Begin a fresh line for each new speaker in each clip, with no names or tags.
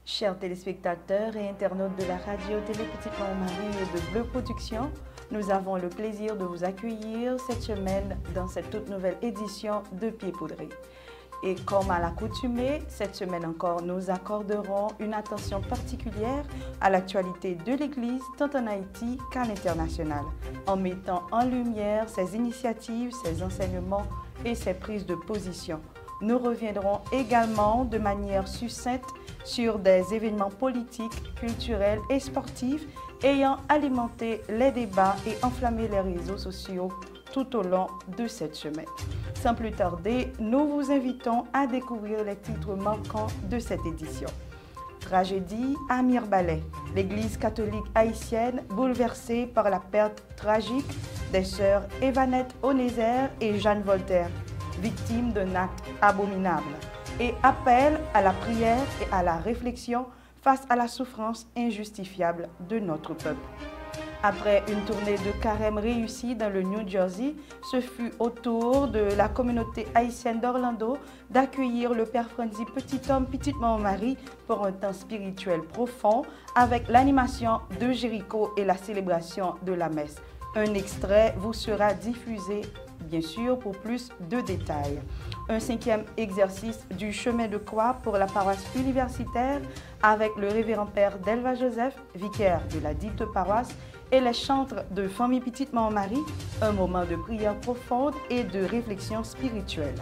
Chers téléspectateurs et internautes de la radio-télé Petite Montmarie et de Bleu Production, nous avons le plaisir de vous accueillir cette semaine dans cette toute nouvelle édition de Pieds Poudrés. Et comme à l'accoutumée, cette semaine encore, nous accorderons une attention particulière à l'actualité de l'Église, tant en Haïti qu'à l'international, en mettant en lumière ses initiatives, ses enseignements et ses prises de position. Nous reviendrons également de manière succincte sur des événements politiques, culturels et sportifs ayant alimenté les débats et enflammé les réseaux sociaux tout au long de cette semaine. Sans plus tarder, nous vous invitons à découvrir les titres manquants de cette édition. Tragédie à Mirebalais. L'Église catholique haïtienne bouleversée par la perte tragique des sœurs Evanette Onézer et Jeanne Voltaire, victimes d'un acte abominable, et appel à la prière et à la réflexion face à la souffrance injustifiable de notre peuple. Après une tournée de carême réussie dans le New Jersey, ce fut au tour de la communauté haïtienne d'Orlando d'accueillir le Père Franzi Petit Homme Petite Montmarie pour un temps spirituel profond avec l'animation de Jéricho et la célébration de la messe. Un extrait vous sera diffusé, bien sûr, pour plus de détails. Un 5e exercice du chemin de croix pour la paroisse universitaire avec le révérend Père Delva Joseph, vicaire de la dite paroisse, et les chantres de Famille Petite Montmarie, un moment de prière profonde et de réflexion spirituelle.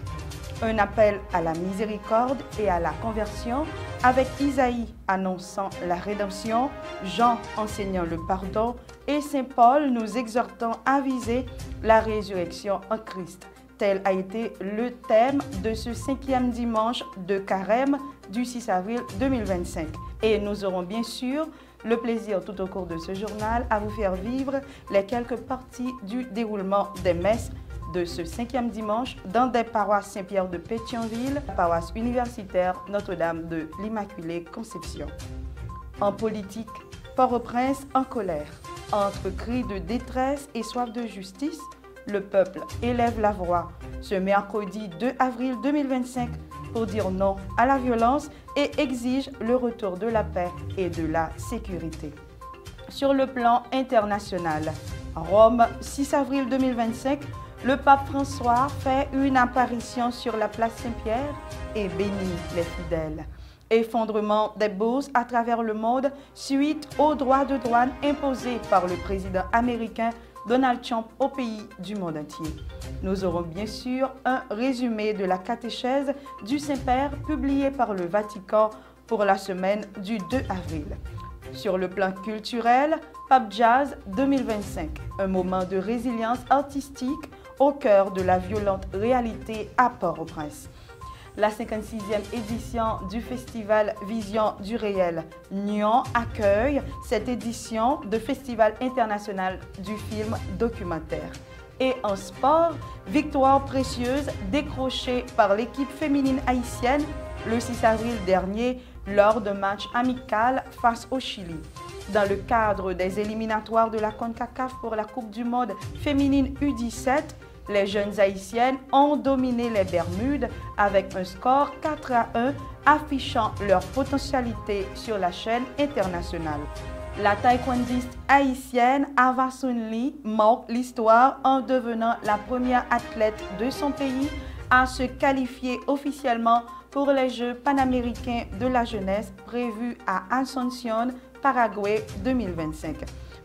Un appel à la miséricorde et à la conversion avec Isaïe annonçant la rédemption, Jean enseignant le pardon et Saint Paul nous exhortant à viser la résurrection en Christ. Tel a été le thème de ce 5e dimanche de carême du 6 avril 2025. Et nous aurons bien sûr le plaisir tout au cours de ce journal à vous faire vivre les quelques parties du déroulement des messes de ce 5e dimanche dans des paroisses Saint-Pierre de Pétionville, paroisse universitaire Notre-Dame de l'Immaculée Conception. En politique, Port-au-Prince en colère. Entre cris de détresse et soif de justice, le peuple élève la voix ce mercredi 2 avril 2025 pour dire non à la violence et exige le retour de la paix et de la sécurité. Sur le plan international, Rome, 6 avril 2025, le pape François fait une apparition sur la place Saint-Pierre et bénit les fidèles. Effondrement des bourses à travers le monde suite aux droits de douane imposés par le président américain Donald Trump au pays du monde entier. Nous aurons bien sûr un résumé de la catéchèse du Saint-Père publié par le Vatican pour la semaine du 2 avril. Sur le plan culturel, Pape Jazz 2025, un moment de résilience artistique au cœur de la violente réalité à Port-au-Prince. La 56e édition du festival Vision du réel Nyon accueille cette édition de Festival international du film documentaire. Et en sport, victoire précieuse décrochée par l'équipe féminine haïtienne le 6 avril dernier lors d'un match amical face au Chili. Dans le cadre des éliminatoires de la CONCACAF pour la Coupe du Monde féminine U17, les jeunes haïtiennes ont dominé les Bermudes avec un score 4-1, affichant leur potentialité sur la scène internationale. La taekwondiste haïtienne Ava Sun Lee marque l'histoire en devenant la première athlète de son pays à se qualifier officiellement pour les Jeux panaméricains de la jeunesse prévus à Asunción, Paraguay 2025.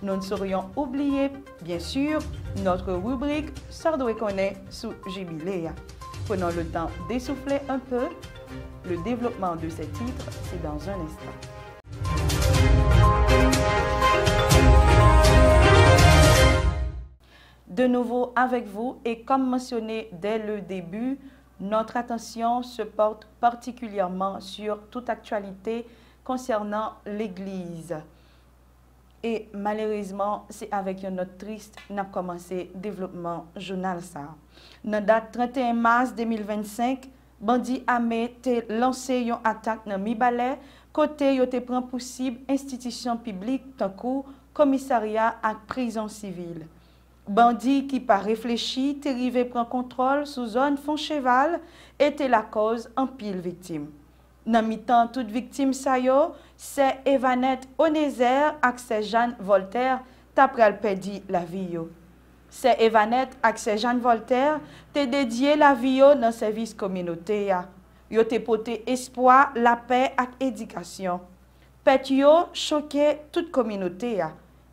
Nous ne saurions oublier, bien sûr, notre rubrique Sordoué connaît sous Jubiléa. Prenons le temps d'essouffler un peu. Le développement de ces titres, c'est dans un instant. De nouveau avec vous et comme mentionné dès le début, notre attention se porte particulièrement sur toute actualité concernant l'Église. Et malheureusement, c'est avec une note triste qu'on a commencé le développement journal ça. Dans la date 31 mars 2025, Bandi Amé a lancé une attaque dans Mirebalais, côté yo te prend possible institution publique tant que commissariat et prison civile. Bandit qui pas réfléchi, t'est arrivé prend contrôle sous zone fond cheval, était la cause en pile victime. Dans mi-temps, toute victime sa yo, c'est Evanette Onézer ak c'est Jeanne Voltaire t'apral perdu la vie yo. C'est Evanette ak c'est Jeanne Voltaire te dédié la vie yo dans service communauté ya. Yo te poté espoir, la paix ak éducation. Pet yo choqué toute communauté ya.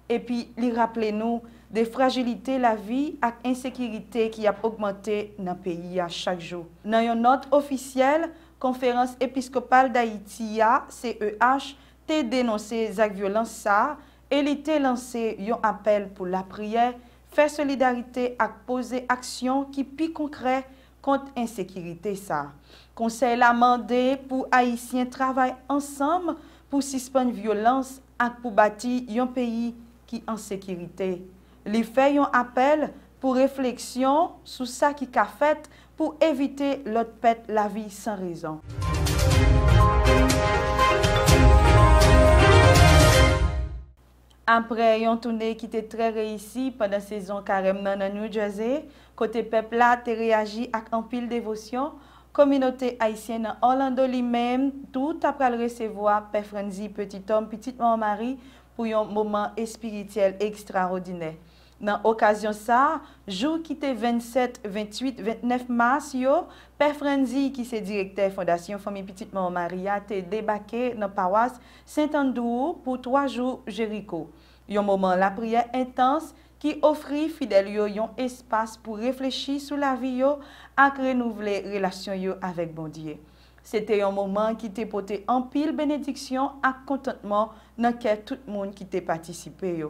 Et puis li rappelez nous des fragilités la vie ak insécurité qui a augmenté dans le pays à chaque jour. Dans une note officielle, Conférence épiscopale d'Haïti, CEH, a dénoncé cette violence ça et il a lancé un appel pour la prière, faire solidarité et poser action qui plus concret contre l'insécurité ça. Conseil l'a demandé pour Haïtiens travailler ensemble pour suspendre violence et pour bâtir un pays qui est en sécurité. Il fait un appel pour réflexion sur ça qui a fait pour éviter l'autre pète la vie sans raison. Après une tournée qui était très réussie pendant la saison carême dans New Jersey, côté peuple là a réagi avec un pile dévotion, communauté haïtienne en Orlando lui-même, tout après le recevoir Père Frenzy, petit homme, petite maman Marie pour un moment spirituel extraordinaire. Dans l'occasion ça, jour qui était 27, 28, 29 mars, Père Frenzy, qui est directeur Fondation Famille Petite Maman Maria, a débarqué dans la paroisse Saint-Andrew pour 3 jours Jéricho. Un moment la prière intense qui offrit fidèles un espace pour réfléchir sur la vie et renouveler les relations avec bon Dieu. C'était un moment qui t'a porté en pile bénédiction et contentement dans lequel tout le monde qui t'a participé.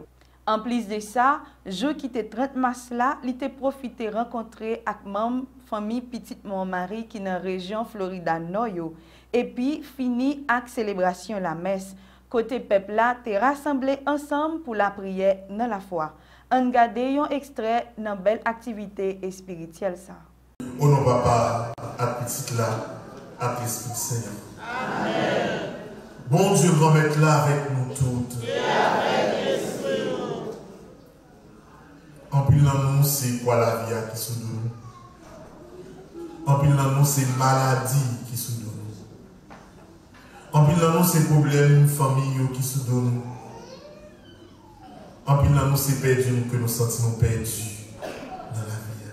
En plus de ça, jour qui était 30 mars là, il était profité rencontrer avec membre famille Petite Maman Marie qui est dans la région Florida Noyo et puis fini avec célébration la messe. Côté peuple là, t'es rassemblé ensemble pour la prière dans la foi. On regarde un extrait dans belle activité spirituelle ça.
Au nom papa, à petite là, à l'Esprit Seigneur. Amen. Bon Dieu, grand maître là avec nous toutes. Et avec l'Esprit. En pile dans nous, c'est quoi la vie qui sous nous. En pile dans nous, c'est maladie qui sous nous. En pile dans nous, c'est problèmes familiaux qui sous nous. En pile dans nous, c'est perdu que nous sentons perdus dans la vie.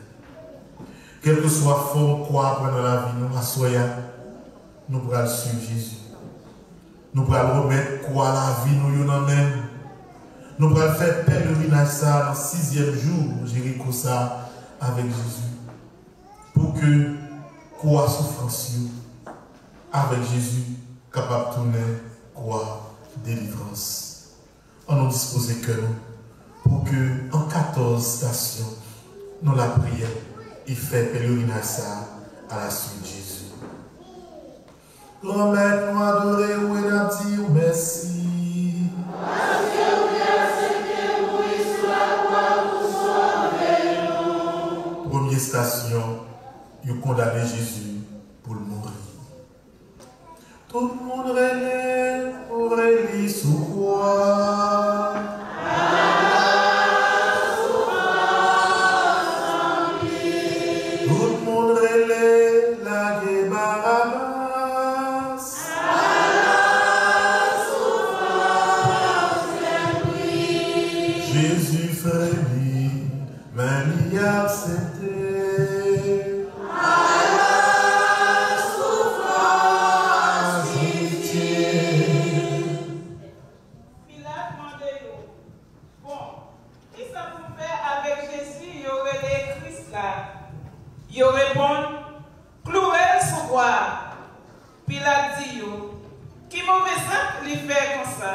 Quelle que soit la forme quoi dans la vie, nous assoyons, nous pourrons suivre Jésus. Nous pourrons remettre quoi la vie nous y en même. Nous pourrons faire pèlerinage ça dans le 6e jour, Jéricho ça avec Jésus. Pour que quoi souffrance avec Jésus capable de tourner quoi délivrance. On nous dispose que nous pour que en 14 stations, nous la prière et fait pèlerinage ça à la suite de Jésus. Promets-nous adorer ou dire merci. Première station, il condamné Jésus pour le mourir. Tout le monde relève pour aller sous quoi. Tout le monde relève la guébara. Jésus frémit, mais il a accepté. À la souffrance il tient.
Pilate demandait, bon, qui ça vous fait avec Jésus, il y aurait les Christ là. Il répond, cloué sous croix. Pilate dit, qui mauvais ça lui fait comme ça?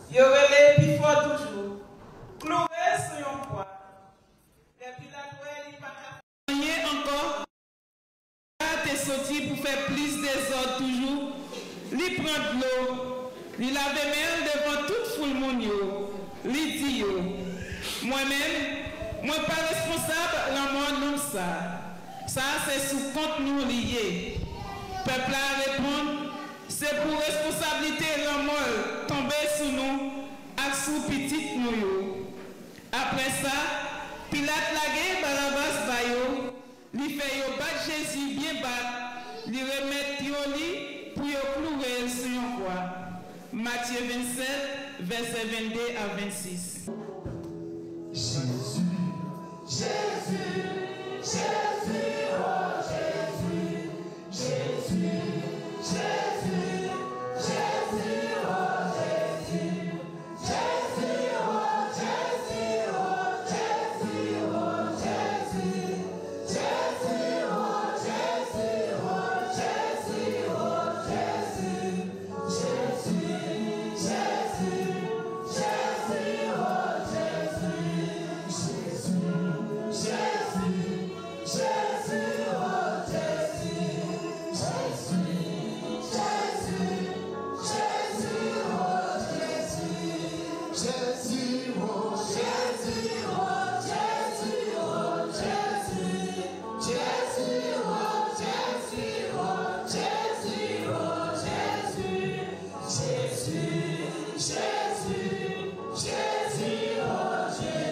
Il y aurait les plus forts toujours. Cloué sur un poids. Depuis la loi, il n'y a pas encore. T'es sorti pour faire plus des autres toujours. Il prend de l'eau. Il lave même devant toute foule moun yo. Il dit yo. Moi-même, moi pas responsable, la mort non ça. Ça c'est sous compte nous lié. Peuple a répondre, c'est pour responsabilité la mort tomber sur nous, à sous petite nous. Après ça, Pilate lage Barabbas bayo, li fait yo bat Jésus bien bat, li remet yo li pour yo clouer sur yon croix. Matthieu 27, verset 22 à 26.
Jésus, Jésus, Jésus, oh Jésus, Jésus, Jésus, Jésus, oh Jésus, Jésus, oh Jésus, oh Jésus, oh Jésus, Jésus, oh Jésus, oh Jésus, oh Jésus, Jésus, Jésus, Jésus, oh Jésus.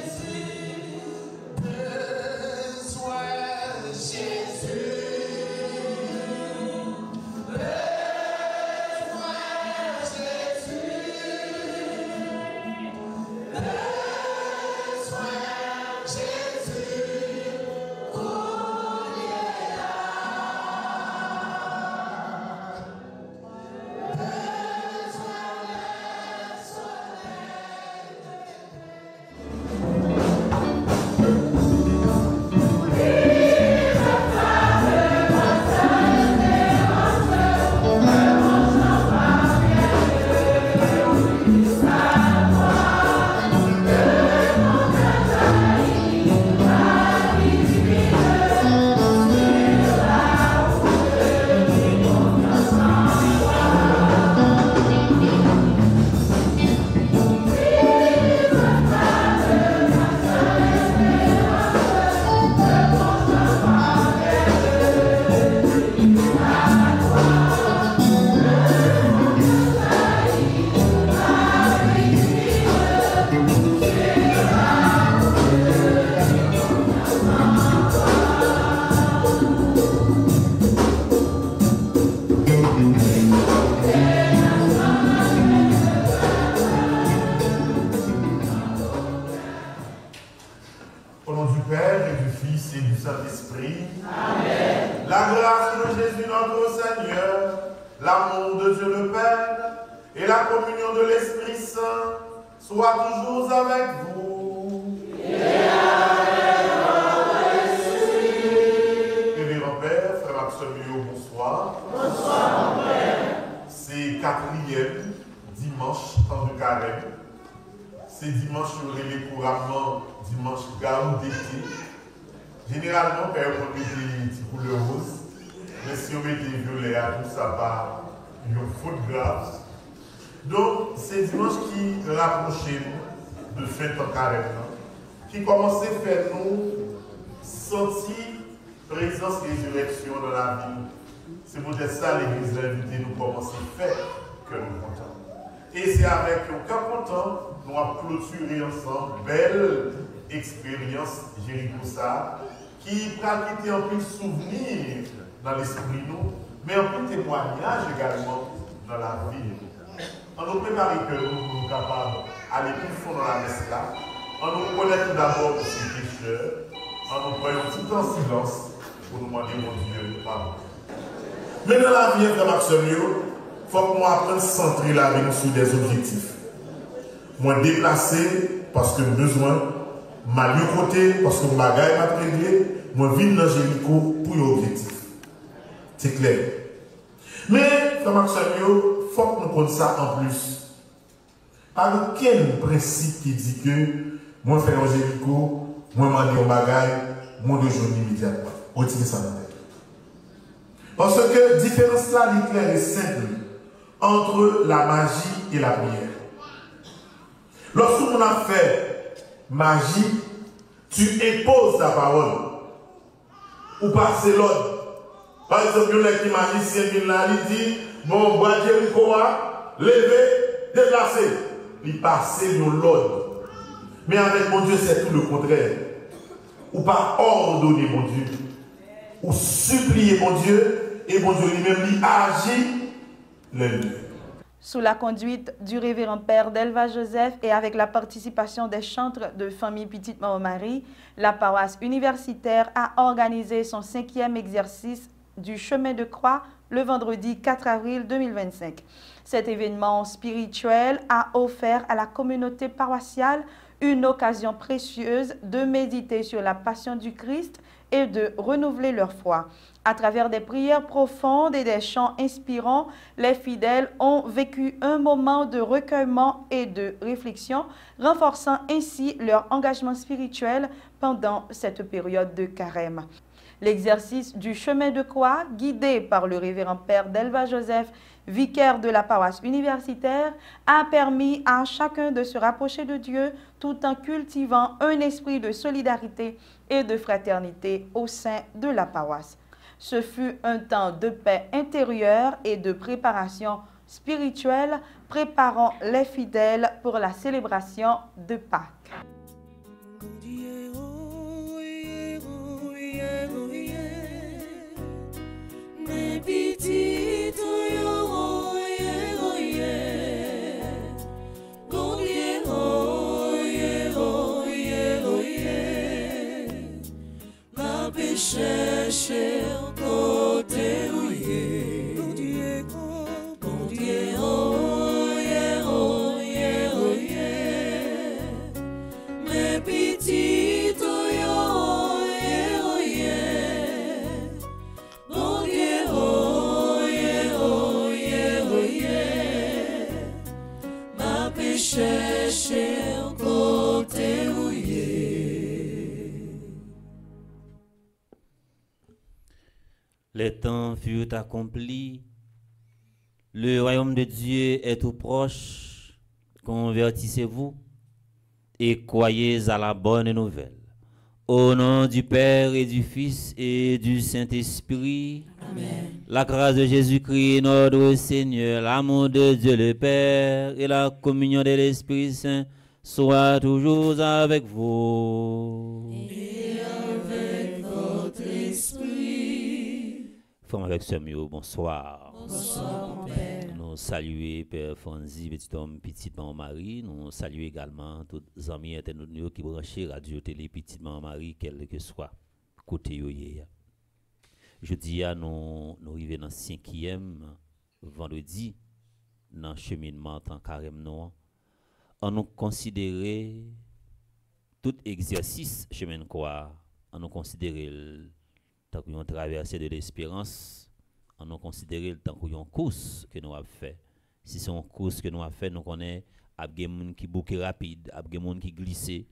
Saint-Esprit. Amen. La grâce de Jésus notre Seigneur, l'amour de Dieu le Père et la communion de l'Esprit Saint soient toujours avec vous. Et avec votre esprit. Révérend Père, frère Maximilien, bonsoir.
Bonsoir, mon Père.
C'est 4e dimanche, temps de carême. C'est dimanche sur les couramment dimanche garou d'été. Généralement, Père, on met des petits couleurs roses, mais si on met des violets, tout ça va une faute grave. Donc, c'est dimanche qui rapproche nous de fin de carême, qui commence à faire nous sentir présence et résurrection dans la vie. C'est pour ça l'Église a invité nous commencer à faire que nous comptons. Et c'est avec un cœur content, nous allons clôturer ensemble belle expérience Jéricho ça, qui va quitter un peu de souvenir dans l'esprit nous, mais un peu de témoignage également dans la vie. On nous prépare que nous sommes capables d'aller plus fond dans la messe là. On nous connaît tout d'abord pour ces pécheurs. On nous prenons tout en silence pour nous demander mon Dieu pardon. Mais dans la vie, frère Maximilien, il faut que moi apprenne à centrer la vie sur des objectifs. Moi déplacer parce que j'ai besoin, ma lieu côté parce que mon bagage m'a réglé, moi vine dans Jéricho pour l'objectif. C'est clair. Mais, frère Maximilien, il faut que nous connaissions ça en plus. Par quel principe qui dit que moi faire un Jéricho, moi demander un bagage, moi de journée immédiatement. Retirez ça dans la tête. Parce que la différence là, est claire et simple entre la magie et la prière. Lorsqu'on a fait magie, tu imposes ta parole. Ou passer l'ordre. Par exemple, il y a un magicien qui là, il dit, bon, bois Jéricho, lever, déplacer. Il passe l'ordre. Mais avec mon Dieu, c'est tout le contraire. ou pas ordonner mon Dieu, ou supplier mon Dieu, et mon Dieu lui-même lui agit le mieux.
Sous la conduite du révérend père Delva Joseph et avec la participation des chantres de famille Petite Marie, la paroisse universitaire a organisé son 5e exercice du chemin de croix le vendredi 4 avril 2025. Cet événement spirituel a offert à la communauté paroissiale une occasion précieuse de méditer sur la passion du Christ et de renouveler leur foi. À travers des prières profondes et des chants inspirants, les fidèles ont vécu un moment de recueillement et de réflexion, renforçant ainsi leur engagement spirituel pendant cette période de carême. L'exercice du chemin de croix, guidé par le révérend père Delva Joseph, vicaire de la paroisse universitaire, a permis à chacun de se rapprocher de Dieu tout en cultivant un esprit de solidarité et de fraternité au sein de la paroisse. Ce fut un temps de paix intérieure et de préparation spirituelle, préparant les fidèles pour la célébration de Pâques.
Chercher côté ouillé, bon Dieu, oh yeah, oh yeah, oh yeah. Mes petites oh yeah, oh yeah. Bon Dieu, oh yeah, oh yeah, oh yeah. Ma chercher côté ouillé.
Les temps furent accomplis, le royaume de Dieu est tout proche, convertissez-vous et croyez à la bonne nouvelle. Au nom du Père et du Fils et du Saint-Esprit, Amen. La grâce de Jésus-Christ, notre Seigneur, l'amour de Dieu le Père et la communion de l'Esprit Saint soient toujours avec vous.
Et avec votre esprit.
Avec ce mieux, bonsoir.
Bonsoir, mon Père.
Nous saluons Père Fonzi, petit homme, petite maman Marie. Nous saluons également tous les amis internautes qui branchent Radio Télé Petite Maman Marie, quel que soit côté yoye. Je dis à nous arrivons dans le 5e vendredi dans le cheminement en carême noir. On nous considère tout exercice chemin de croix, on nous considère tant qu'on traversé de l'espérance, on nous considère le temps qu'on course que nous avons fait. Si c'est une course que nous avons fait, nous connaissons des gens qui bouquent rapide, des gens qui glissent, des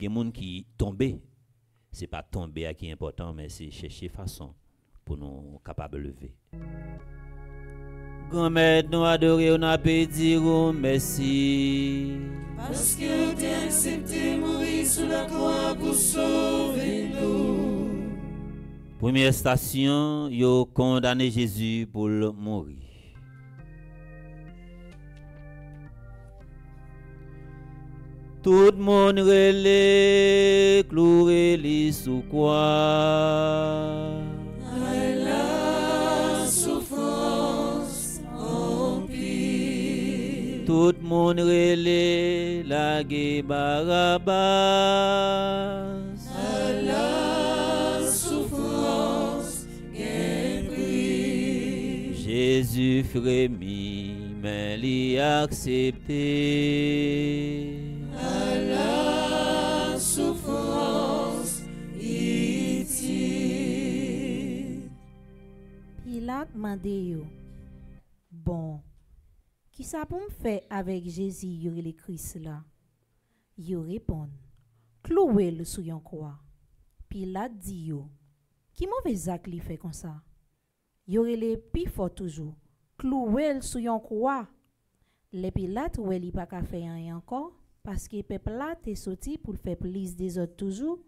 gens qui tombent. Ce n'est pas tomber qui est important, mais c'est chercher façon pour nous capables de lever. Grand-mère, nous adorons, nous appelons dire merci.
Parce que tu as accepté mourir sous la croix pour sauver nous.
Première station, yo condamné Jésus pour mourir. Tout le monde relève, cloué sous quoi?
La souffrance empire.
Tout le monde relève, la Barabbas. Jésus frémit, mais l'y accepté.
À la souffrance, il tire.
Pilate mande yo. Bon, qui ça pour me faire avec Jésus yore le Christ là? Yo répond, cloué le sous yon croix. Pilate dit yo, qui mauvais acte li fait comme ça? Yore le pi fort toujours, cloué sous yon croix. Les Pilate ou li pas ka faire rien encore parce que peuple là t'est sorti pour faire plus des autres toujours.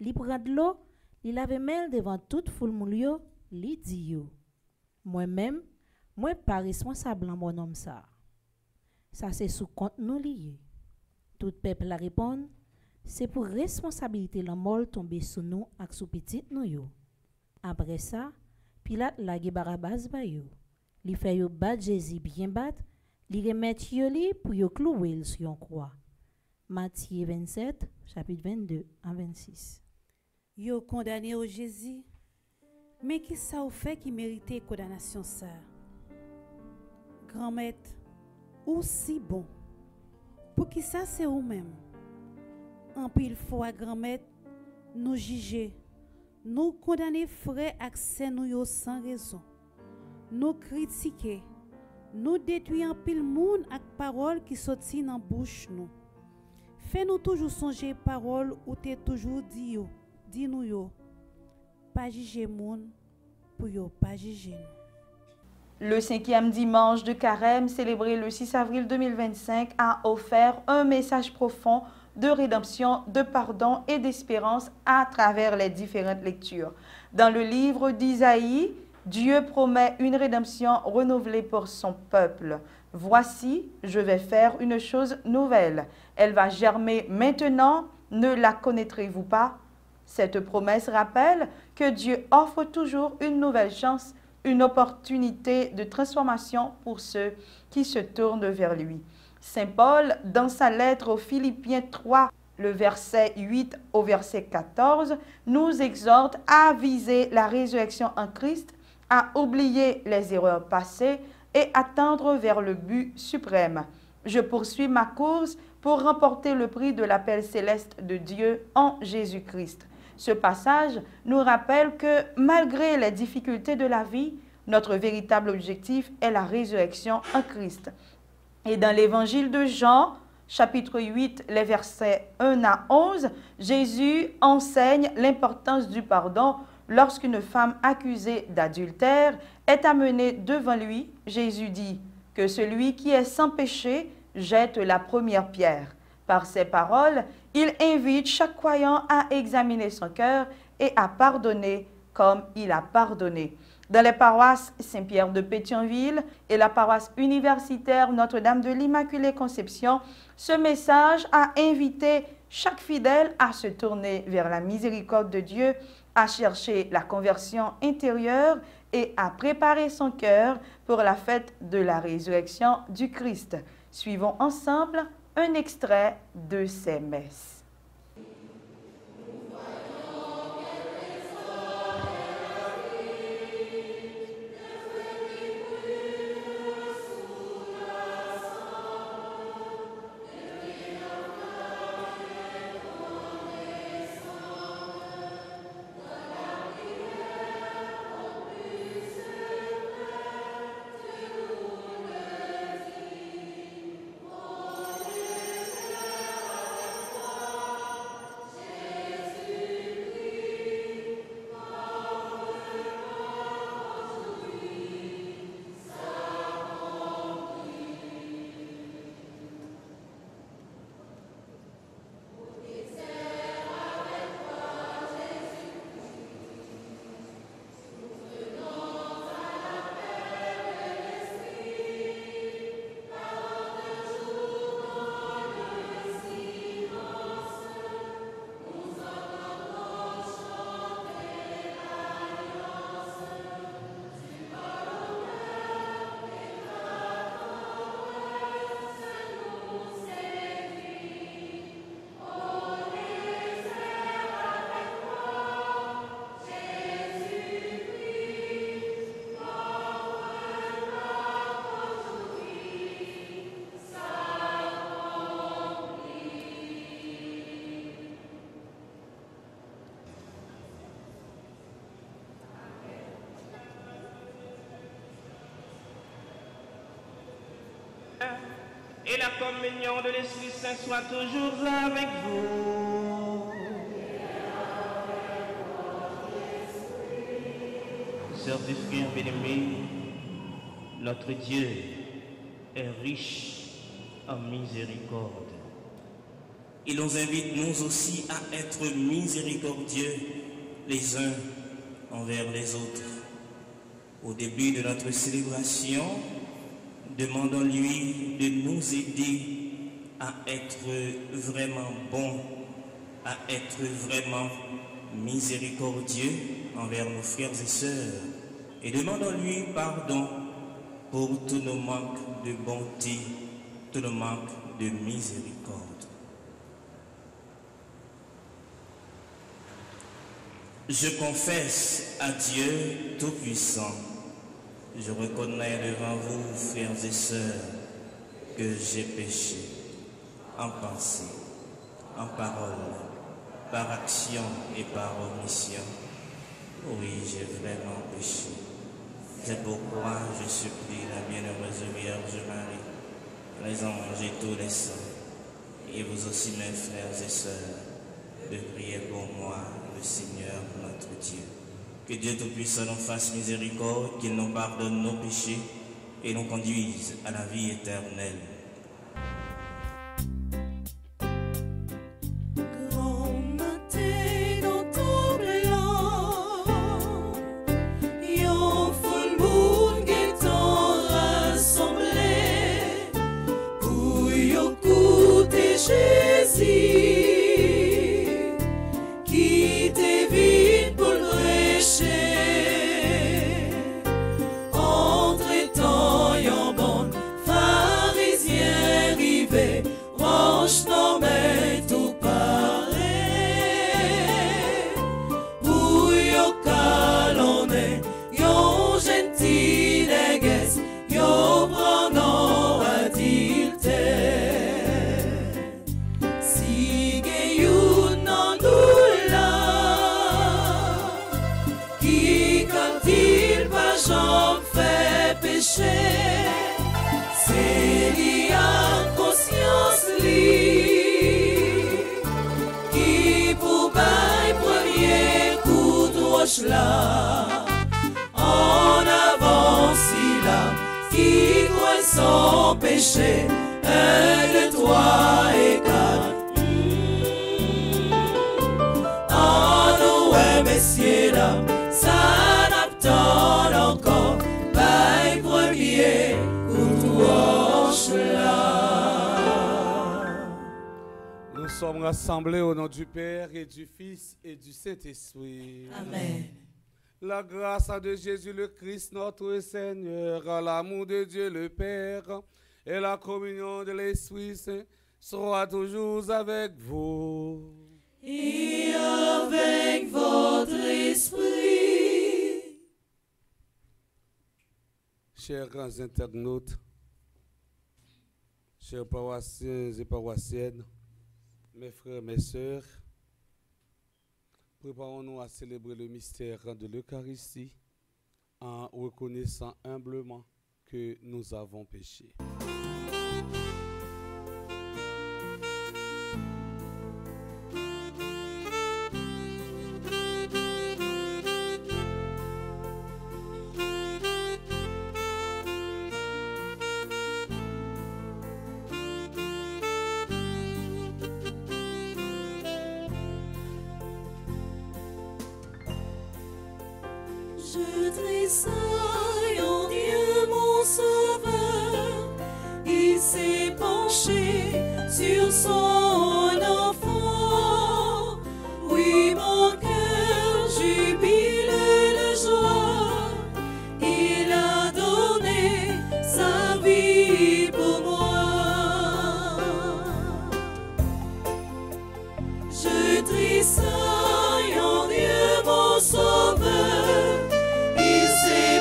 Li prend de l'eau, li lave main devant toute foule moun yo, li dit yo. Moi-même, moi pas responsable en mon homme ça. Ça c'est sous compte nous lié. Tout peuple la répond, C'est pour responsabilité la mort tomber sur nous ak sous petit nous yo. Après ça, Pilate lage Barabas ba yo. Li fait yo bat Jésus bien bat, li remet yo li pour yo clouer sur yon croix. Matthieu 27, chapitre 22 à 26.
Yo condamné au Jésus, mais qui ça ou fait qui méritait condamnation ça? Grand-maître, ou si bon, pour qui ça c'est ou même? En pile fois, grand-maître, nous juger, nous condamner frères accès nous yo sans raison, nous critiquer, nous détruire en pile monde avec paroles qui sorti dans bouche nous. Fais-nous toujours songer paroles ou t'es toujours dit yo, dis nous yo, pas juger monde pour yo pas juger nous.
Le 5e dimanche de Carême, célébré le 6 avril 2025, a offert un message profond de rédemption, de pardon et d'espérance à travers les différentes lectures. Dans le livre d'Isaïe, Dieu promet une rédemption renouvelée pour son peuple. Voici, je vais faire une chose nouvelle. Elle va germer maintenant, ne la connaîtrez-vous pas? Cette promesse rappelle que Dieu offre toujours une nouvelle chance, une opportunité de transformation pour ceux qui se tournent vers lui. Saint Paul, dans sa lettre aux Philippiens 3, le verset 8 au verset 14, nous exhorte à viser la résurrection en Christ, à oublier les erreurs passées et à tendre vers le but suprême. Je poursuis ma course pour remporter le prix de l'appel céleste de Dieu en Jésus-Christ. Ce passage nous rappelle que malgré les difficultés de la vie, notre véritable objectif est la résurrection en Christ. Et dans l'évangile de Jean, chapitre 8, les versets 1 à 11, Jésus enseigne l'importance du pardon lorsqu'une femme accusée d'adultère est amenée devant lui. Jésus dit que celui qui est sans péché jette la première pierre. Par ces paroles, il invite chaque croyant à examiner son cœur et à pardonner comme il a pardonné. Dans les paroisses Saint-Pierre de Pétionville et la paroisse universitaire Notre-Dame de l'Immaculée Conception, ce message a invité chaque fidèle à se tourner vers la miséricorde de Dieu, à chercher la conversion intérieure et à préparer son cœur pour la fête de la résurrection du Christ. Suivons ensemble un extrait de ces messes.
Et la communion de l'Esprit Saint soit toujours avec vous. Sœurs et frères bien-aimés, notre Dieu est riche en miséricorde.
Il nous invite nous aussi à être miséricordieux les uns envers les autres. Au début de notre célébration, demandons-lui de nous aider à être vraiment bons à être vraiment miséricordieux envers nos frères et sœurs et demandons-lui pardon pour tous nos manques de bonté, tous nos manques de miséricorde. Je confesse à Dieu Tout-Puissant, je reconnais devant vous, frères et sœurs, que j'ai péché en pensée, en parole, par action et par omission. Oui, j'ai vraiment péché. C'est pourquoi je supplie la bienheureuse Vierge Marie, les anges et tous les saints, et vous aussi mes frères et sœurs, de prier pour moi, le Seigneur notre Dieu. Que Dieu Tout-Puissant nous fasse miséricorde, qu'il nous pardonne nos péchés et nous conduise à la vie éternelle.
Là, en avant si là, qui croit sans péché, un de toi et quatre. En nous, messieurs, dames, ça n'attend encore, pas premier, pour là.
Nous sommes rassemblés au nom du Père et du Fils et du Saint-Esprit.
Amen.
La grâce de Jésus le Christ, notre Seigneur, l'amour de Dieu le Père et la communion de l'Esprit Saint soient toujours avec vous.
Et avec votre esprit.
Chers grands internautes, chers paroissiens et paroissiennes, mes frères, mes sœurs, préparons-nous à célébrer le mystère de l'Eucharistie en reconnaissant humblement que nous avons péché.
Je tressaille en Dieu mon sauveur, il s'est penché sur son enfant. Oui, mon cœur jubile de joie, il a donné sa vie pour moi. Je tressaille en Dieu mon sauveur,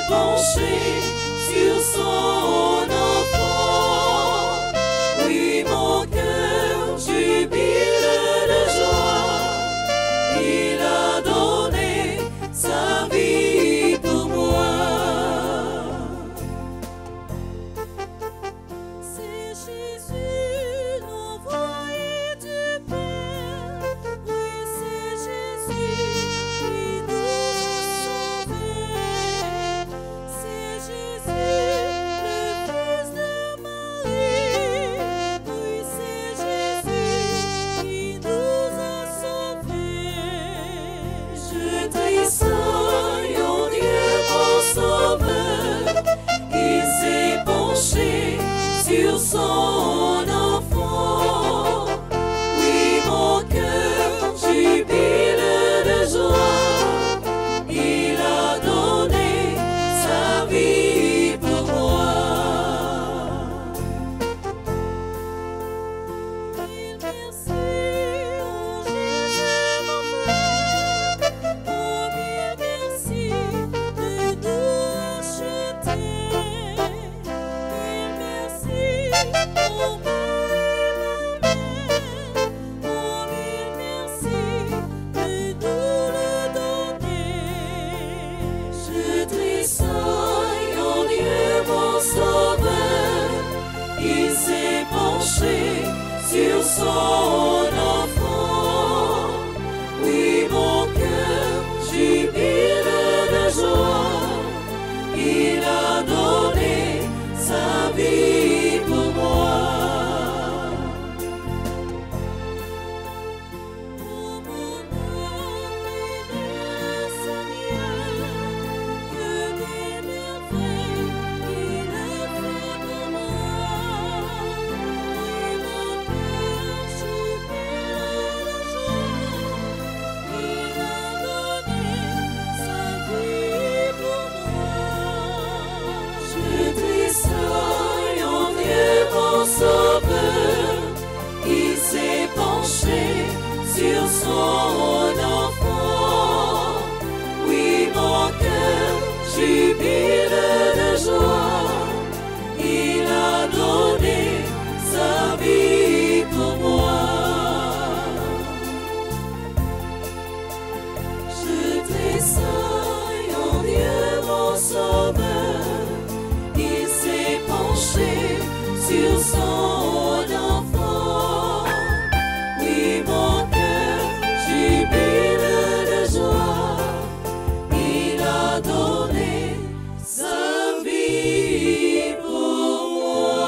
penché sur son enfant. Oui, mon cœur jubile de joie, il a donné sa vie pour moi. C'est Jésus l'envoyé du Père, oui, c'est Jésus qui nous a sauvés. C'est Jésus vie pour moi. Mille merci, oh Jésus mon frère, oh mille merci de nous acheter. Mille merci, oh mère, oh mille merci de nous le donner. Je tressaille en Dieu mon sauveur, il s'est penché sur son enfant. Oui, mon cœur jubile de joie, il a donné sa vie pour moi. Oh mon âme bénit le Seigneur, que des merveilles il a fait pour moi. Oui, mon cœur jubile de joie, il a donné sa vie pour moi. Je tressaille en Dieu mon sauveur, il s'est penché sur son enfant. Oui, mon cœur jubile de joie, il a donné sa vie pour moi. Je tressaille en Dieu mon sauveur, il s'est penché sur son enfant. Oui, mon cœur jubile de joie, il a donné sa vie pour moi.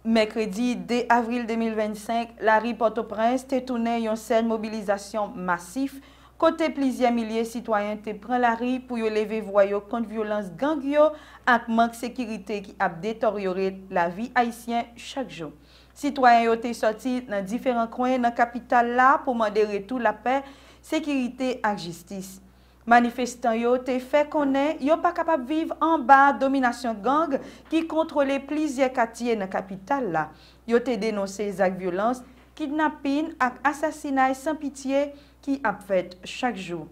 Mercredi 2 avril 2025, la rue Port-au-Prince te tourné une scène mobilisation massif. Côté plusieurs milliers de citoyens te prend la rue pour y lever voix contre violence gang yo ak manque de sécurité qui a détérioré la vie haïtienne chaque jour. Citoyens yo te sorti dans différents coins dans la capitale là pour demander retour la paix, sécurité et justice. Manifestants yo te fait connaître yo pas capable vivre en bas domination gang qui contrôlait plusieurs quartiers dans la capitale là. Yo te dénoncé les actes de violence, kidnapping et assassinat sans pitié qui a fait chaque jour.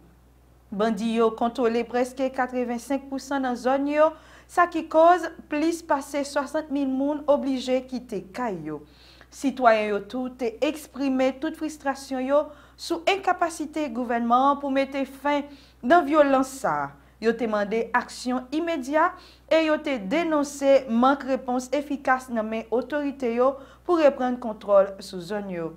Bandi yo contrôlé presque 85% dans la zone yo, ça qui cause plus passer 60 000 moun obligés quitter Kayo. Citoyens yo tout exprimé toute frustration yo sous incapacité gouvernement pour mettre fin dans violence ça. Yo demandé action immédiate et yo te dénoncé manque réponse efficace dans mes autorités yo pour reprendre contrôle sous zone yo.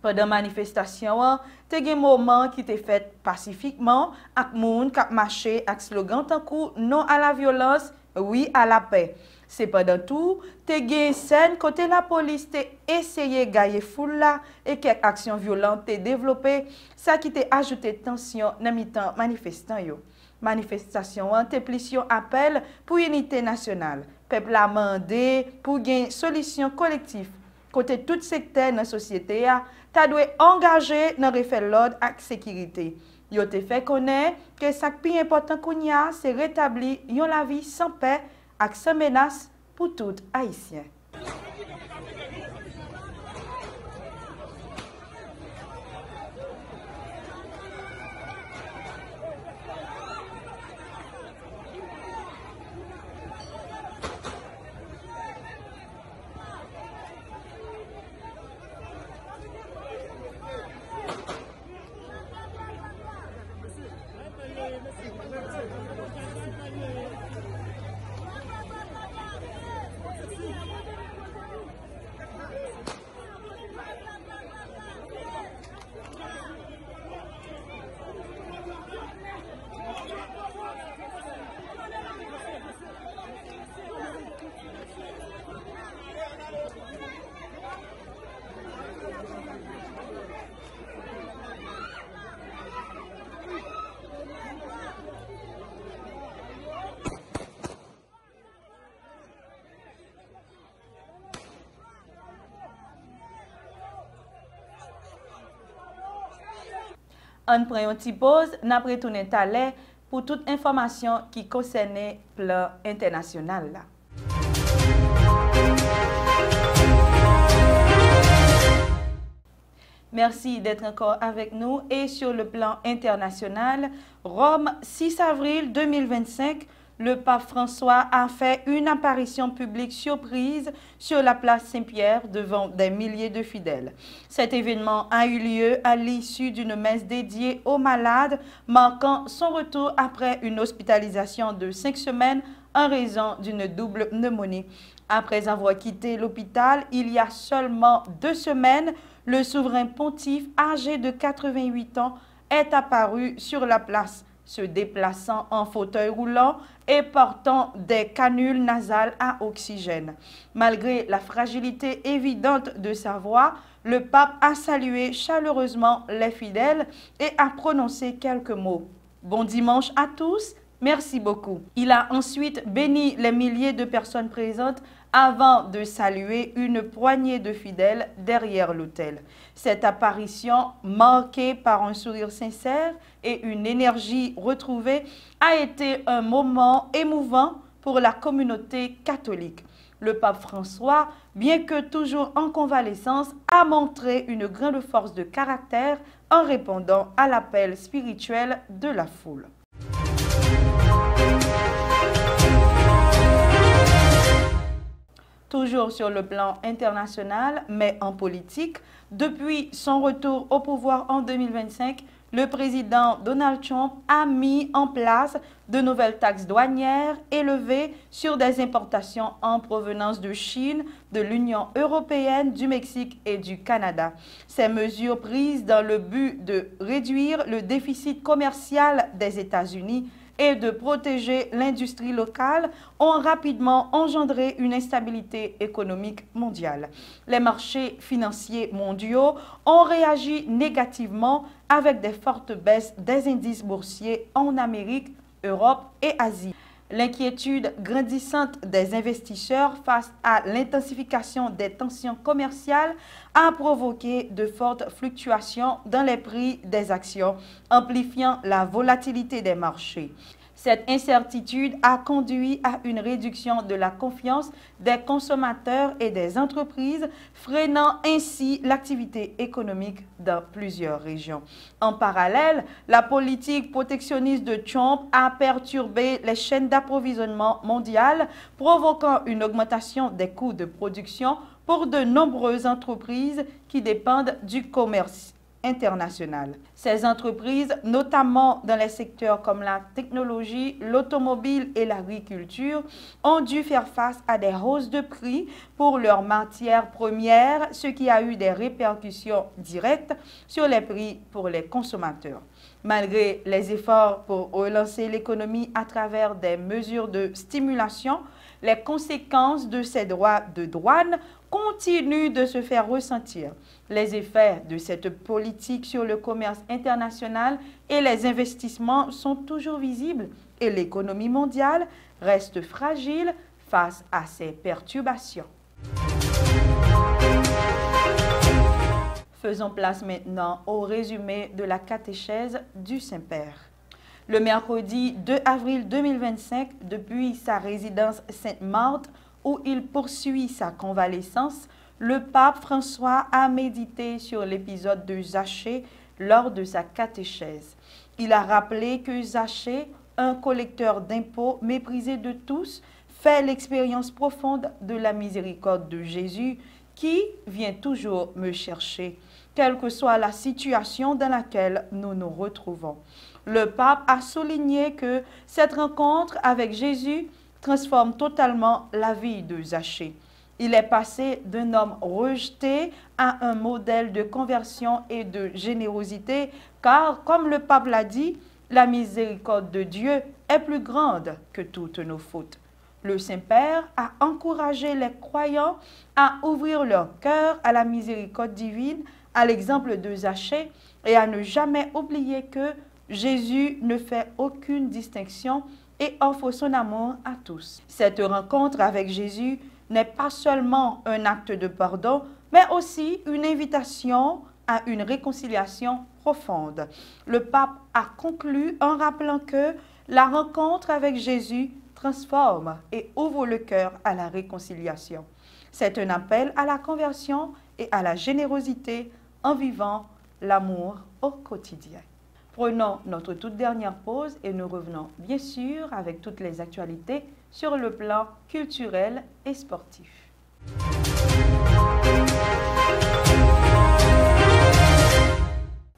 Pendant manifestation, te gen moment qui te fait pacifiquement ak moun kap marché ak slogan tankou non à la violence, oui à la paix. Cependant tout, te gen scène côté la police te essayé gayer foule là et quelques actions violentes te développé, ça qui te ajouté tension dans mi-temps manifestant yo. Manifestation te plission appel pour unité nationale. Peuple a mandé pour gen solution collective. Côté tout secteur dans la société, ta doit engager dans refaire l'ordre et la sécurité. Yo te fait connaître que ce qui est important c'est rétablir la vie sans paix et sans menace pour tout Haïtien. On prend une petite pause, n'a retourné talent pour toute information qui concerne le plan international. Là. Merci d'être encore avec nous. Et sur le plan international, Rome, 6 avril 2025, le pape François a fait une apparition publique surprise sur la place Saint-Pierre devant des milliers de fidèles. Cet événement a eu lieu à l'issue d'une messe dédiée aux malades, marquant son retour après une hospitalisation de 5 semaines en raison d'une double pneumonie. Après avoir quitté l'hôpital il y a seulement 2 semaines, le souverain pontife âgé de 88 ans est apparu sur la place, se déplaçant en fauteuil roulant et portant des canules nasales à oxygène. Malgré la fragilité évidente de sa voix, le pape a salué chaleureusement les fidèles et a prononcé quelques mots. Bon dimanche à tous. Merci beaucoup. Il a ensuite béni les milliers de personnes présentes avant de saluer une poignée de fidèles derrière l'autel. Cette apparition, marquée par un sourire sincère et une énergie retrouvée, a été un moment émouvant pour la communauté catholique. Le pape François, bien que toujours en convalescence, a montré une grande force de caractère en répondant à l'appel spirituel de la foule. Toujours sur le plan international, mais en politique, depuis son retour au pouvoir en 2025, le président Donald Trump a mis en place de nouvelles taxes douanières élevées sur des importations en provenance de Chine, de l'Union européenne, du Mexique et du Canada. Ces mesures prises dans le but de réduire le déficit commercial des États-Unis et de protéger l'industrie locale ont rapidement engendré une instabilité économique mondiale. Les marchés financiers mondiaux ont réagi négativement avec des fortes baisses des indices boursiers en Amérique, Europe et Asie. L'inquiétude grandissante des investisseurs face à l'intensification des tensions commerciales a provoqué de fortes fluctuations dans les prix des actions, amplifiant la volatilité des marchés. Cette incertitude a conduit à une réduction de la confiance des consommateurs et des entreprises, freinant ainsi l'activité économique dans plusieurs régions. En parallèle, la politique protectionniste de Trump a perturbé les chaînes d'approvisionnement mondiales, provoquant une augmentation des coûts de production pour de nombreuses entreprises qui dépendent du commerce international. Ces entreprises, notamment dans les secteurs comme la technologie, l'automobile et l'agriculture, ont dû faire face à des hausses de prix pour leurs matières premières, ce qui a eu des répercussions directes sur les prix pour les consommateurs. Malgré les efforts pour relancer l'économie à travers des mesures de stimulation, les conséquences de ces droits de douane continuent de se faire ressentir. Les effets de cette politique sur le commerce international et les investissements sont toujours visibles et l'économie mondiale reste fragile face à ces perturbations. Faisons place maintenant au résumé de la catéchèse du Saint-Père. Le mercredi 2 avril 2025, depuis sa résidence Sainte-Marthe, où il poursuit sa convalescence, le pape François a médité sur l'épisode de Zachée lors de sa catéchèse. Il a rappelé que Zachée, un collecteur d'impôts méprisé de tous, fait l'expérience profonde de la miséricorde de Jésus qui vient toujours me chercher, quelle que soit la situation dans laquelle nous nous retrouvons. Le pape a souligné que cette rencontre avec Jésus transforme totalement la vie de Zachée. Il est passé d'un homme rejeté à un modèle de conversion et de générosité, car, comme le pape l'a dit, la miséricorde de Dieu est plus grande que toutes nos fautes. Le Saint-Père a encouragé les croyants à ouvrir leur cœur à la miséricorde divine, à l'exemple de Zachée, et à ne jamais oublier que Jésus ne fait aucune distinction et offre son amour à tous. Cette rencontre avec Jésus n'est pas seulement un acte de pardon, mais aussi une invitation à une réconciliation profonde. Le pape a conclu en rappelant que la rencontre avec Jésus transforme et ouvre le cœur à la réconciliation. C'est un appel à la conversion et à la générosité en vivant l'amour au quotidien. Prenons notre toute dernière pause et nous revenons bien sûr avec toutes les actualités sur le plan culturel et sportif.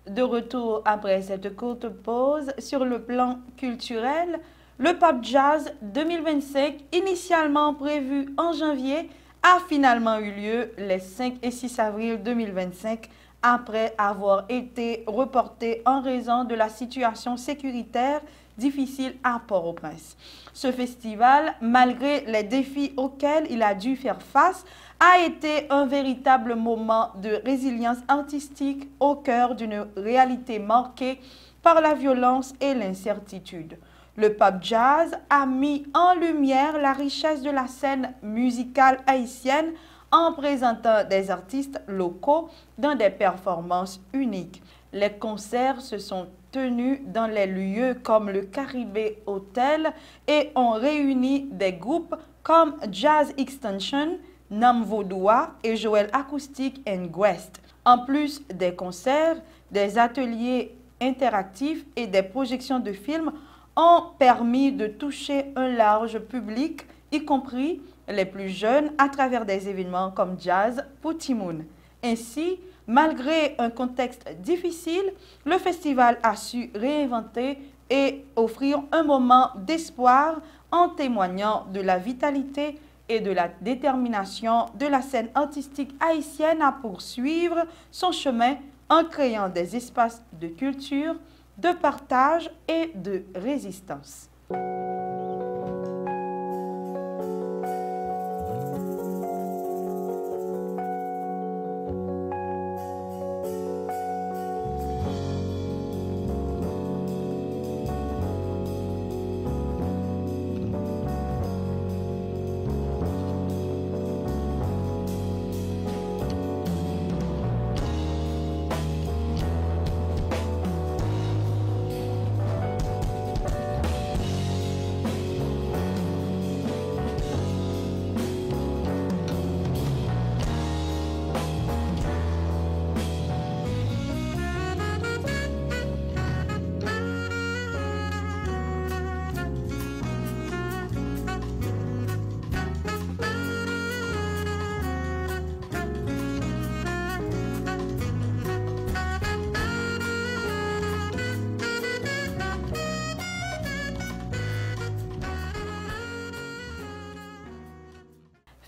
De retour après cette courte pause sur le plan culturel, le Pape Jazz 2025, initialement prévu en janvier, a finalement eu lieu les 5 et 6 avril 2025 après avoir été reporté en raison de la situation sécuritaire difficile à Port-au-Prince. Ce festival, malgré les défis auxquels il a dû faire face, a été un véritable moment de résilience artistique au cœur d'une réalité marquée par la violence et l'incertitude. Le Pape Jazz a mis en lumière la richesse de la scène musicale haïtienne en présentant des artistes locaux dans des performances uniques. Les concerts se sont tenus dans les lieux comme le Caribé Hotel et ont réuni des groupes comme Jazz Extension, Nam Vaudois et Joël Acoustic and Guest. En plus des concerts, des ateliers interactifs et des projections de films ont permis de toucher un large public, y compris les plus jeunes, à travers des événements comme Jazz pour Timoun. Ainsi, malgré un contexte difficile, le festival a su réinventer et offrir un moment d'espoir en témoignant de la vitalité et de la détermination de la scène artistique haïtienne à poursuivre son chemin en créant des espaces de culture, de partage et de résistance.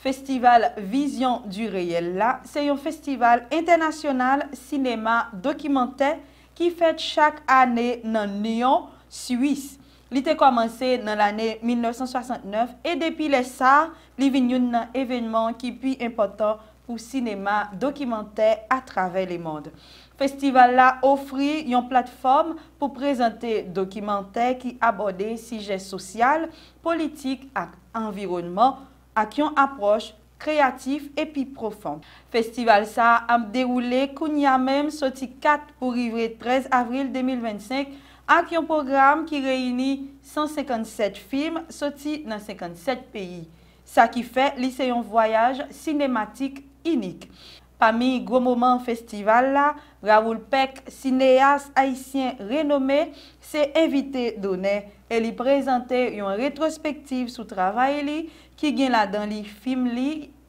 Festival Vision du réel là, c'est un festival international cinéma documentaire qui fête chaque année dans Lyon, Suisse. Il a commencé dans l'année 1969 et depuis les ça, il est un événement qui est plus important pour le cinéma documentaire à travers le monde. Le festival là offre une plateforme pour présenter documentaires qui abordent sujets sociaux, politiques et environnement avec une approche créative et puis profonde. Le festival ça a déroulé kounya même sorti 4 pour arriver 13 avril 2025 avec un programme qui réunit 157 films sortis dans 57 pays. Ça qui fait c'est un voyage cinématique unique. Parmi les gros moments festival là, Raoul Peck, cinéaste haïtien renommé, s'est invité d'honneur et lui présentait une rétrospective sur le travail qui gagne là dans les films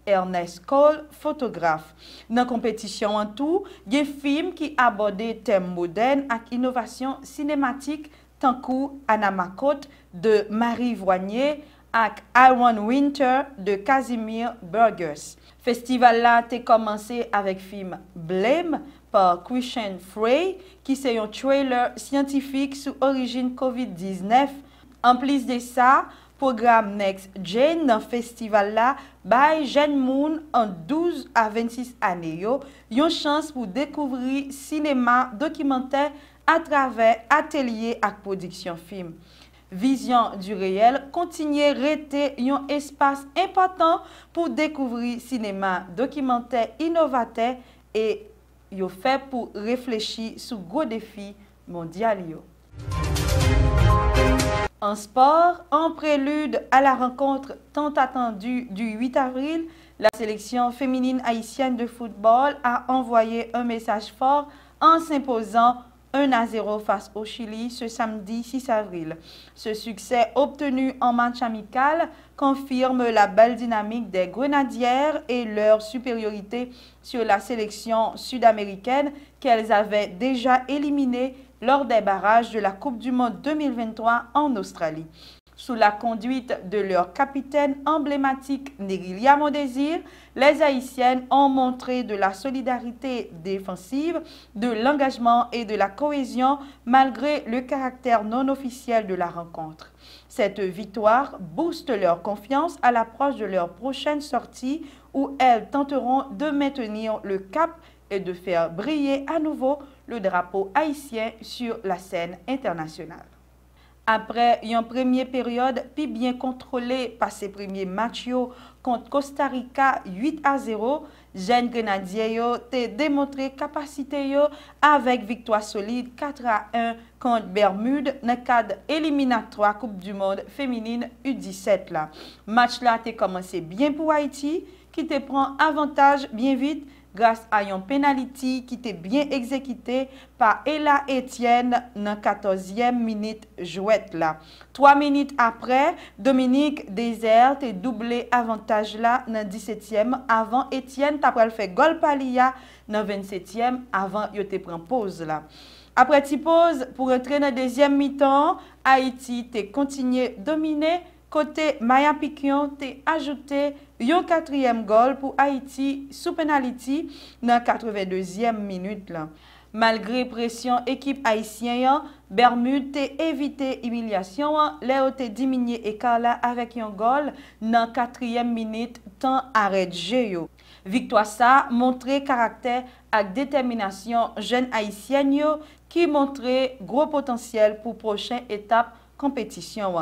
Ernest Cole, photographe. Dans la compétition en tout, il y a des films qui abordent des thèmes modernes et innovation cinématique, tant que Anna Macotte de Marie Voignier et Iron Winter de Casimir Burgers. Le festival là a commencé avec le film Blame par Christian Frey, qui est un trailer scientifique sur l'origine COVID-19. En plus de ça, programme Next Gen dans le festival là, by Jeune Moon en 12 à 26 années, une chance pour découvrir cinéma documentaire à travers ateliers et production film. Vision du réel continue à rester un espace important pour découvrir cinéma documentaire innovateur et yo fait pour réfléchir sur gros défis mondiaux. En sport, en prélude à la rencontre tant attendue du 8 avril, la sélection féminine haïtienne de football a envoyé un message fort en s'imposant 1-0 face au Chili ce samedi 6 avril. Ce succès obtenu en match amical confirme la belle dynamique des Grenadières et leur supériorité sur la sélection sud-américaine qu'elles avaient déjà éliminée lors des barrages de la Coupe du Monde 2023 en Australie. Sous la conduite de leur capitaine emblématique Nérilia Mondésir, les Haïtiennes ont montré de la solidarité défensive, de l'engagement et de la cohésion malgré le caractère non officiel de la rencontre. Cette victoire booste leur confiance à l'approche de leur prochaine sortie où elles tenteront de maintenir le cap et de faire briller à nouveau le drapeau haïtien sur la scène internationale. Après une première période puis bien contrôlée par ses premiers matchs contre Costa Rica 8-0, Jeune Grenadier ont démontré capacité avec victoire solide 4-1 contre Bermude dans le cadre éliminatoire Coupe du Monde féminine U17 là. Match là a commencé bien pour Haïti qui te prend avantage bien vite grâce à un penalty qui était bien exécuté par Ella Etienne dans la 14e minute jouette là. 3 minutes après, Dominique Désert a doublé avantage là dans 17e avant Etienne t'après fait goal palia dans 27e avant yo te prend pause là. Après ti pause pour entrer dans deuxième mi-temps, Haïti te continué dominer. Côté Maya Piquion a ajouté un 4e goal pour Haïti sous penalty dans la 82e minute. Là. Malgré pression équipe haïtienne, Bermude a évité humiliation, Léo a diminué écart là avec un goal dans la 4e minute temps arrêt de jeu. Victoire ça montrait caractère et détermination jeune haïtienne qui montrait gros potentiel pour prochaine étape compétition.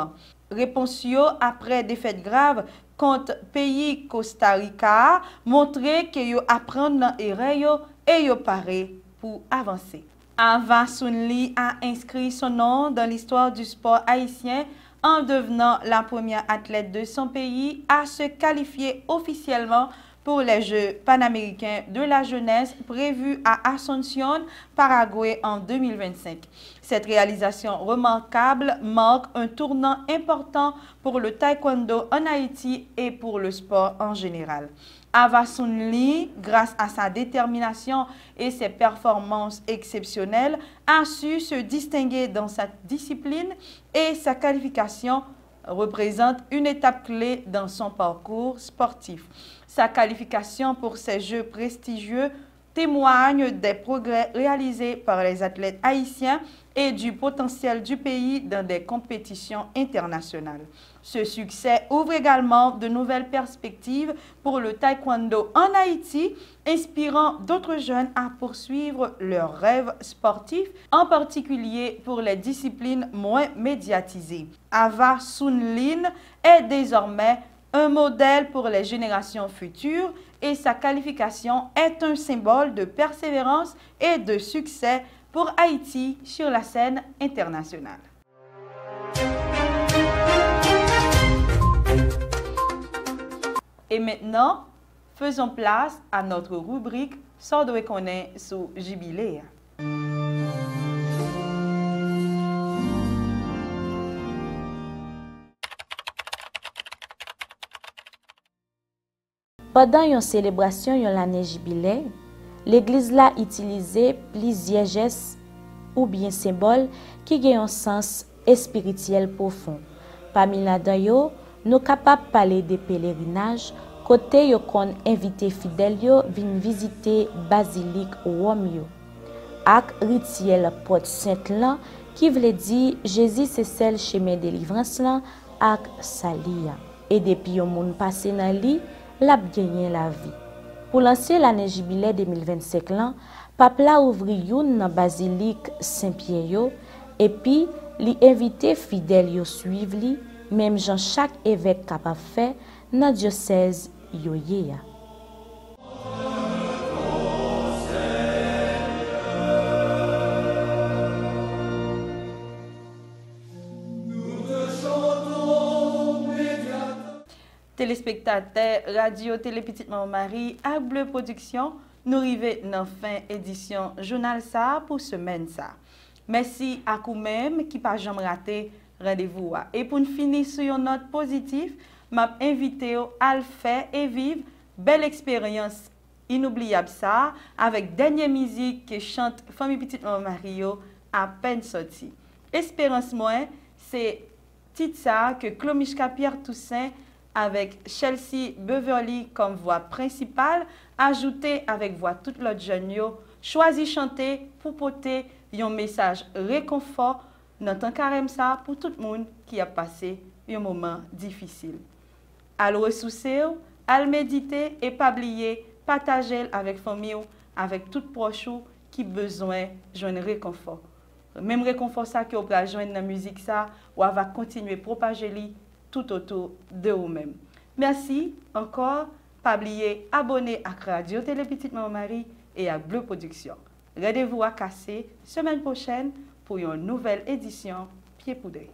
Réponse après défaite grave contre pays Costa Rica montrer que yo apprendre dans erreur et yo paré pour avancer. Ava Sounli a inscrit son nom dans l'histoire du sport haïtien en devenant la première athlète de son pays à se qualifier officiellement pour les Jeux panaméricains de la jeunesse prévus à Asunción, Paraguay en 2025. Cette réalisation remarquable marque un tournant important pour le taekwondo en Haïti et pour le sport en général. Ava Sounli, grâce à sa détermination et ses performances exceptionnelles, a su se distinguer dans sa discipline et sa qualification représente une étape clé dans son parcours sportif. Sa qualification pour ces Jeux prestigieux témoigne des progrès réalisés par les athlètes haïtiens et du potentiel du pays dans des compétitions internationales. Ce succès ouvre également de nouvelles perspectives pour le taekwondo en Haïti, inspirant d'autres jeunes à poursuivre leurs rêves sportifs, en particulier pour les disciplines moins médiatisées. Ava Sounlin est désormais un modèle pour les générations futures et sa qualification est un symbole de persévérance et de succès pour Haïti sur la scène internationale. Et maintenant, faisons place à notre rubrique Sordoué connaît sous Jubilé.
Pendant une célébration de l'année jubilé, l'église l'a utilisé plusieurs gestes ou bien symboles qui ont un sens spirituel profond. Parmi là-dedans, nous sommes capables de parler des pèlerinages, côté yo kon invité fidèles yo vinn visiter basilique Rome ak rituel porte sainte là qui veut dire Jésus c'est celle chemin délivrance là ak salia et depuis yon moun passé dans li l'a gagné la vie. Pour lancer l'année jubilé 2025 là, pape la ouvri yon dans basilique Saint-Pierre et puis li invité fidèles yo suivre li même Jean chaque évêque capable faire dans diocèse yoyea.
Téléspectateurs, radio, télé Petite Maman Marie, à Bleu Production, nous arrivons dans la fin édition Journal ça pour semaine ça. Merci à vous même qui pas jamais raté rendez-vous. Et pour finir sur une note positive, m'a invité à le faire et vivre belle expérience inoubliable ça avec dernière musique que chante famille Petite Maman Mario à peine sortie. Espérance moi, c'est titre ça que Clomichka Pierre Toussaint avec Chelsea Beverly comme voix principale, ajouté avec voix toute l'autre jeune yo, choisi chanter pour porter un message réconfort dans temps carême ça pour tout le monde qui a passé un moment difficile. À le ressourcer, à le méditer et pas oublier, partager avec famille, avec tout proche qui besoin de réconfort. Même réconfort ça que vous pouvez joindre dans la musique ça, ou va continuer à propager tout autour de vous-même. Merci encore. Pas oublier abonner à Radio Télé Petite Maman Marie et à Bleu Production. Rendez-vous à Cassé semaine prochaine pour une nouvelle édition Pied Poudré.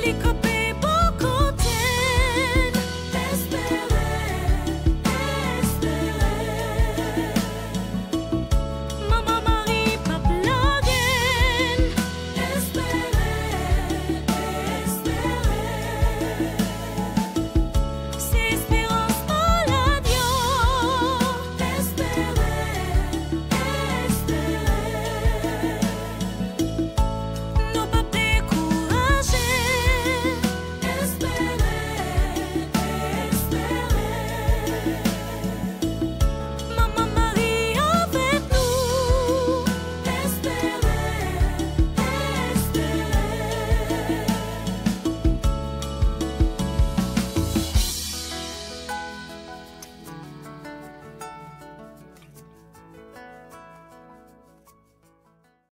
Les copains